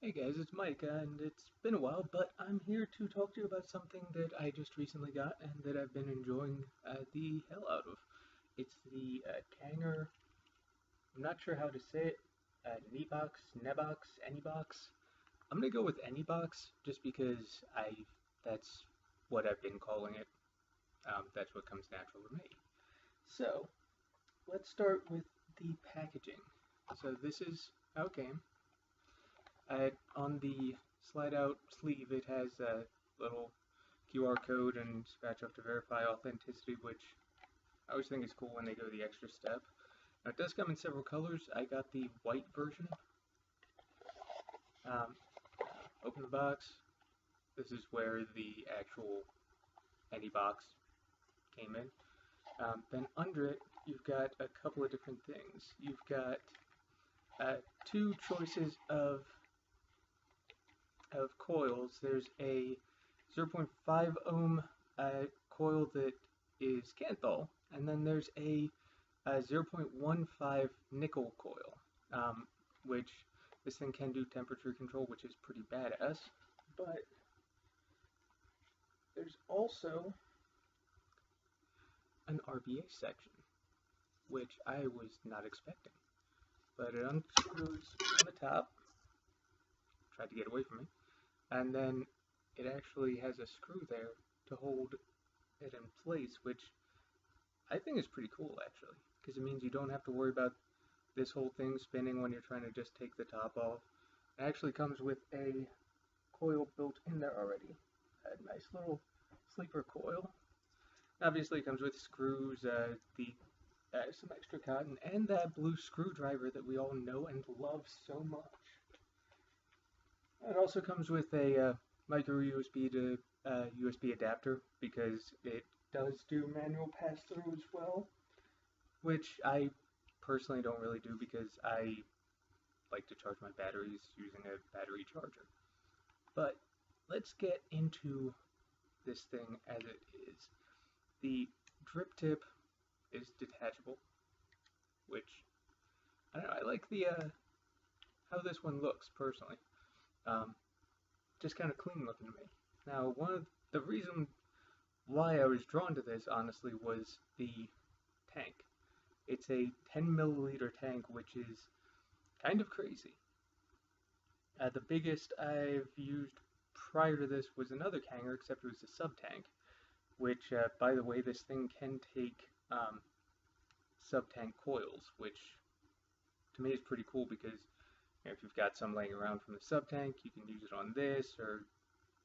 Hey guys, it's Mike, and it's been a while, but I'm here to talk to you about something that I just recently got and that I've been enjoying the hell out of. It's the Kanger, I'm not sure how to say it, NEBOX, NEBOX. I'm gonna go with NEBOX just because that's what I've been calling it. That's what comes natural to me. So, let's start with the packaging. So this is how it came. On the slide out sleeve, it has a little QR code and scratch off to verify authenticity, which I always think is cool when they go the extra step. Now, it does come in several colors. I got the white version. Um, Open the box. This is where the actual box came in. Then under it, you've got a couple of different things. You've got two choices of coils. There's a 0.5 ohm coil that is Canthal, and then there's a 0.15 nickel coil, which this thing can do temperature control, which is pretty badass. But there's also an RBA section, which I was not expecting. But it unscrews on the top, tried to get away from me, and then it actually has a screw there to hold it in place, which I think is pretty cool actually, because it means you don't have to worry about this whole thing spinning when you're trying to just take the top off. It actually comes with a coil built in there already, a nice little sleeper coil. Obviously it comes with screws, some extra cotton, and that blue screwdriver that we all know and love so much. It also comes with a micro USB to USB adapter, because it does do manual pass-through as well, which I personally don't really do because I like to charge my batteries using a battery charger. But let's get into this thing as it is. The drip tip is detachable, which I don't know, I like the how this one looks personally. Just kind of clean looking to me. Now, one of the reason why I was drawn to this, honestly, was the tank. It's a 10 milliliter tank, which is kind of crazy. The biggest I've used prior to this was another Kanger, except it was a sub-tank, which, by the way, this thing can take sub-tank coils, which to me is pretty cool because if you've got some laying around from the sub-tank, you can use it on this or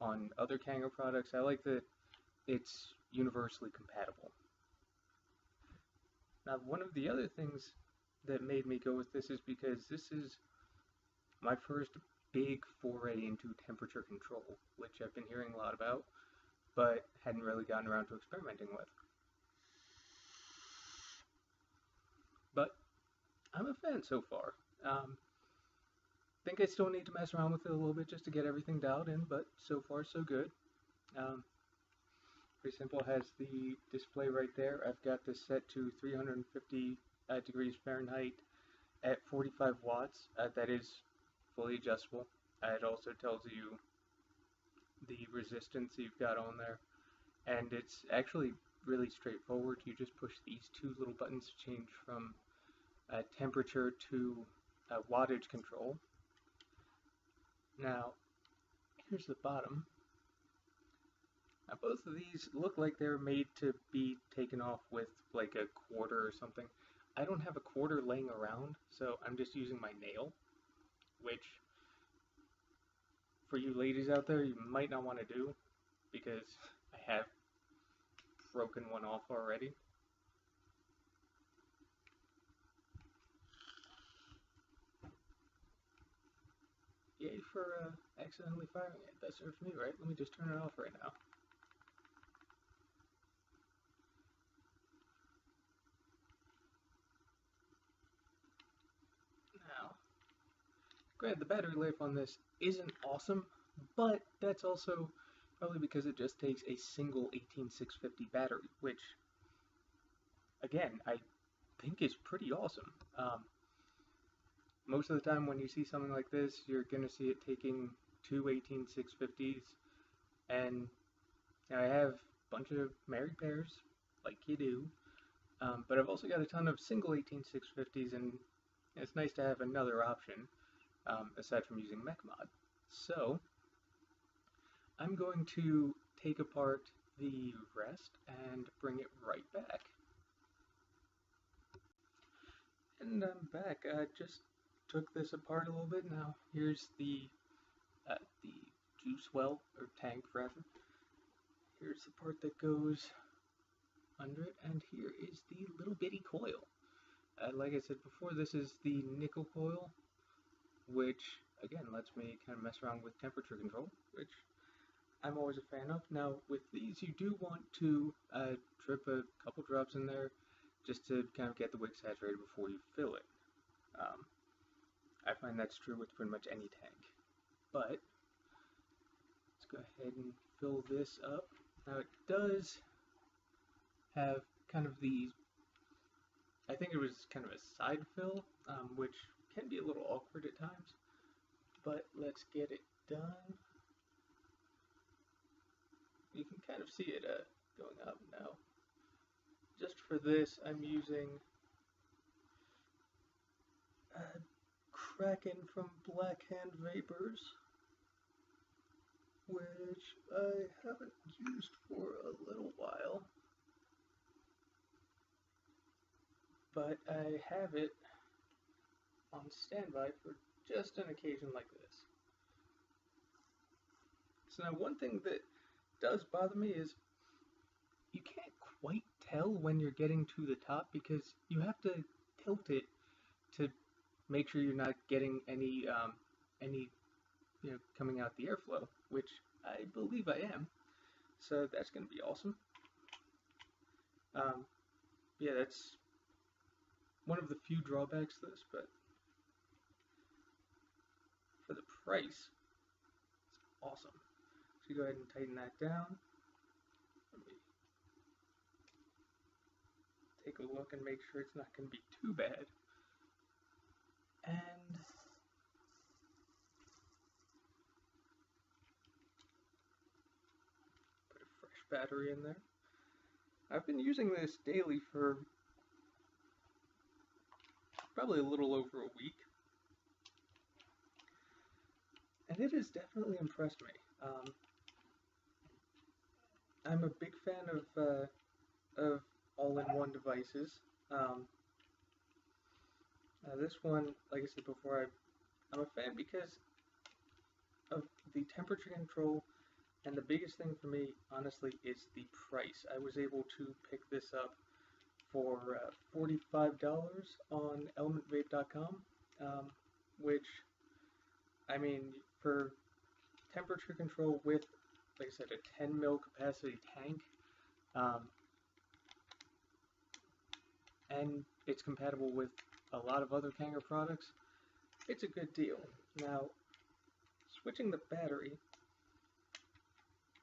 on other Kanger products. I like that it's universally compatible. Now, one of the other things that made me go with this is because this is my first big foray into temperature control, which I've been hearing a lot about, but hadn't really gotten around to experimenting with. But I'm a fan so far. Think I still need to mess around with it a little bit just to get everything dialed in, but so far so good. Pretty simple. It has the display right there. I've got this set to 350 degrees Fahrenheit at 45 watts. That is fully adjustable. It also tells you the resistance you've got on there, and it's actually really straightforward. You just push these two little buttons to change from temperature to wattage control. Now, here's the bottom. Now, both of these look like they're made to be taken off with like a quarter or something. I don't have a quarter laying around, so I'm just using my nail, which for you ladies out there, you might not want to do because I have broken one off already. Yay for accidentally firing it. That serves me right. Let me just turn it off right now. Now, granted, the battery life on this isn't awesome, but that's also probably because it just takes a single 18650 battery, which, again, I think is pretty awesome. most of the time when you see something like this, you're going to see it taking two 18650s, and I have a bunch of married pairs, like you do, but I've also got a ton of single 18650s, and it's nice to have another option, aside from using MechMod. So, I'm going to take apart the rest and bring it right back. And I'm back. I just took this apart a little bit. Now here's the juice well, or tank rather. Here's the part that goes under it, and here is the little bitty coil. Like I said before, this is the nickel coil, which again lets me kind of mess around with temperature control, which I'm always a fan of. Now with these, you do want to drip a couple drops in there just to kind of get the wick saturated before you fill it. I find that's true with pretty much any tank. But let's go ahead and fill this up. Now it does have kind of the, I think it was kind of a side fill, which can be a little awkward at times. But let's get it done. You can kind of see it going up now. Just for this, I'm using Kraken from Black Hand Vapors, which I haven't used for a little while, but I have it on standby for just an occasion like this. So now one thing that does bother me is you can't quite tell when you're getting to the top because you have to tilt it to make sure you're not getting any coming out the airflow, which I believe I am. So that's going to be awesome. Yeah, that's one of the few drawbacks to this, but for the price, it's awesome. So go ahead and tighten that down. Let me take a look and make sure it's not going to be too bad. And put a fresh battery in there. I've been using this daily for probably a little over a week, and it has definitely impressed me. I'm a big fan of all-in-one devices. This one, like I said before, I'm a fan because of the temperature control, and the biggest thing for me, honestly, is the price. I was able to pick this up for $45 on elementvape.com, which, I mean, for temperature control with, like I said, a 10 mil capacity tank, and it's compatible with a lot of other Kanger products, it's a good deal. Now, switching the battery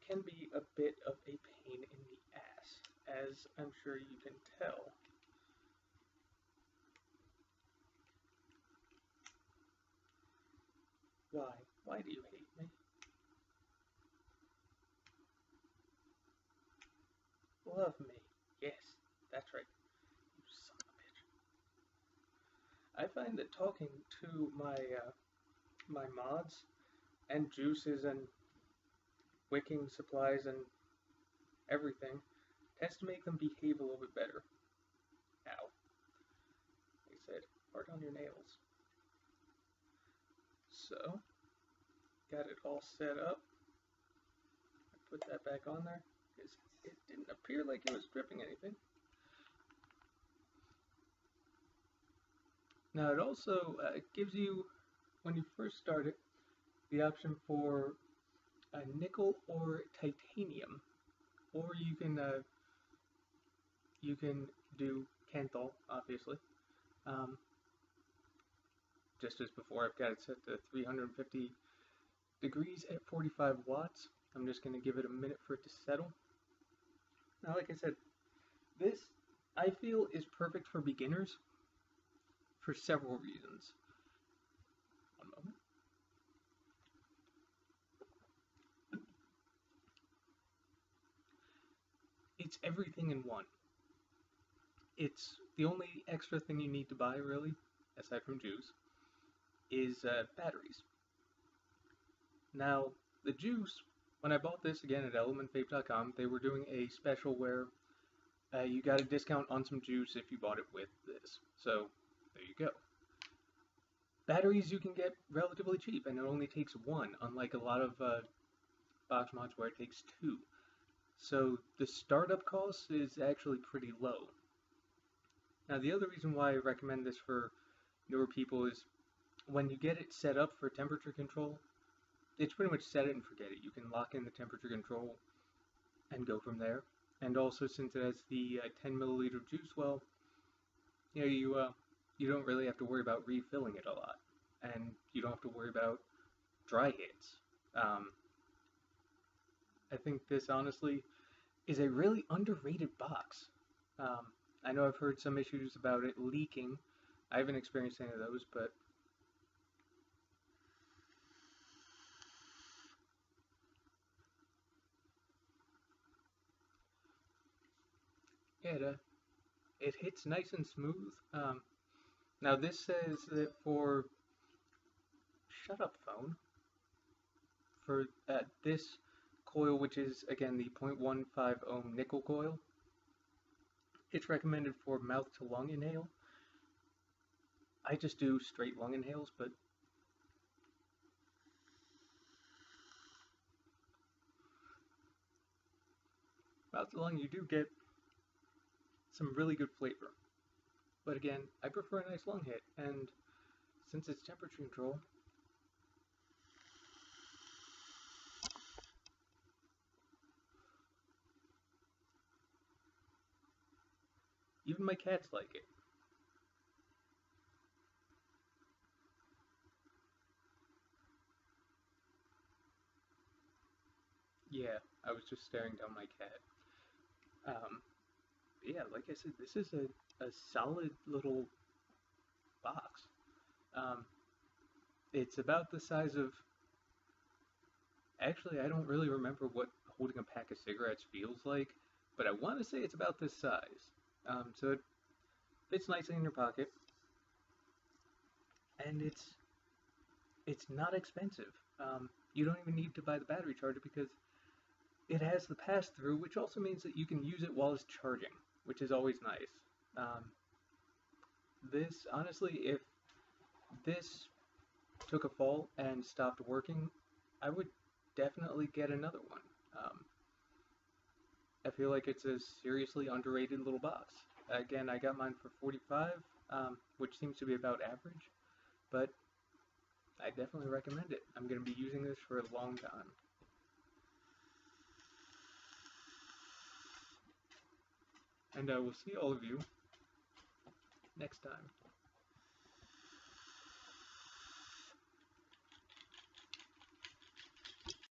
can be a bit of a pain in the ass, as I'm sure you can tell. Why? Why do you hate me? Love me. Yes, that's right. You son of a bitch. I find that talking to my mods and juices and wicking supplies and everything tends to make them behave a little bit better. Ow. Like I said, hard on your nails. So, got it all set up. I put that back on there because it didn't appear like it was dripping anything. Now it also gives you, when you first start it, the option for nickel or titanium, or you can do Kanthal, obviously. Just as before, I've got it set to 350 degrees at 45 watts. I'm just going to give it a minute for it to settle. Now, like I said, this I feel is perfect for beginners for several reasons. One moment. It's everything in one. It's the only extra thing you need to buy, really, aside from juice, is batteries. Now, the juice, when I bought this again at elementvape.com, they were doing a special where you got a discount on some juice if you bought it with this. So, there you go. Batteries you can get relatively cheap, and it only takes one, unlike a lot of box mods where it takes two. So, the startup cost is actually pretty low. Now, the other reason why I recommend this for newer people is when you get it set up for temperature control, it's pretty much set it and forget it. You can lock in the temperature control and go from there. And also, since it has the 10 milliliter juice well, you don't really have to worry about refilling it a lot, and you don't have to worry about dry hits. I think this honestly is a really underrated box. I know I've heard some issues about it leaking. I haven't experienced any of those, but yeah, it hits nice and smooth. Now this says that for shut up phone for this coil, which is again the 0.15 ohm nickel coil, it's recommended for mouth to lung inhale. I just do straight lung inhales, but mouth to lung you do get some really good flavor. But again, I prefer a nice lung hit, and since it's temperature control, even my cats like it. Yeah, I was just staring down my cat. Yeah, like I said, this is a solid little box. Um, it's about the size of. Actually, I don't really remember what holding a pack of cigarettes feels like, but I want to say it's about this size. So it fits nicely in your pocket, and it's not expensive. You don't even need to buy the battery charger because it has the pass-through, which also means that you can use it while it's charging, which is always nice. This, honestly, if this took a fall and stopped working, I would definitely get another one. I feel like it's a seriously underrated little box. Again, I got mine for 45, which seems to be about average, but I definitely recommend it. I'm going to be using this for a long time. And I will see all of you next time.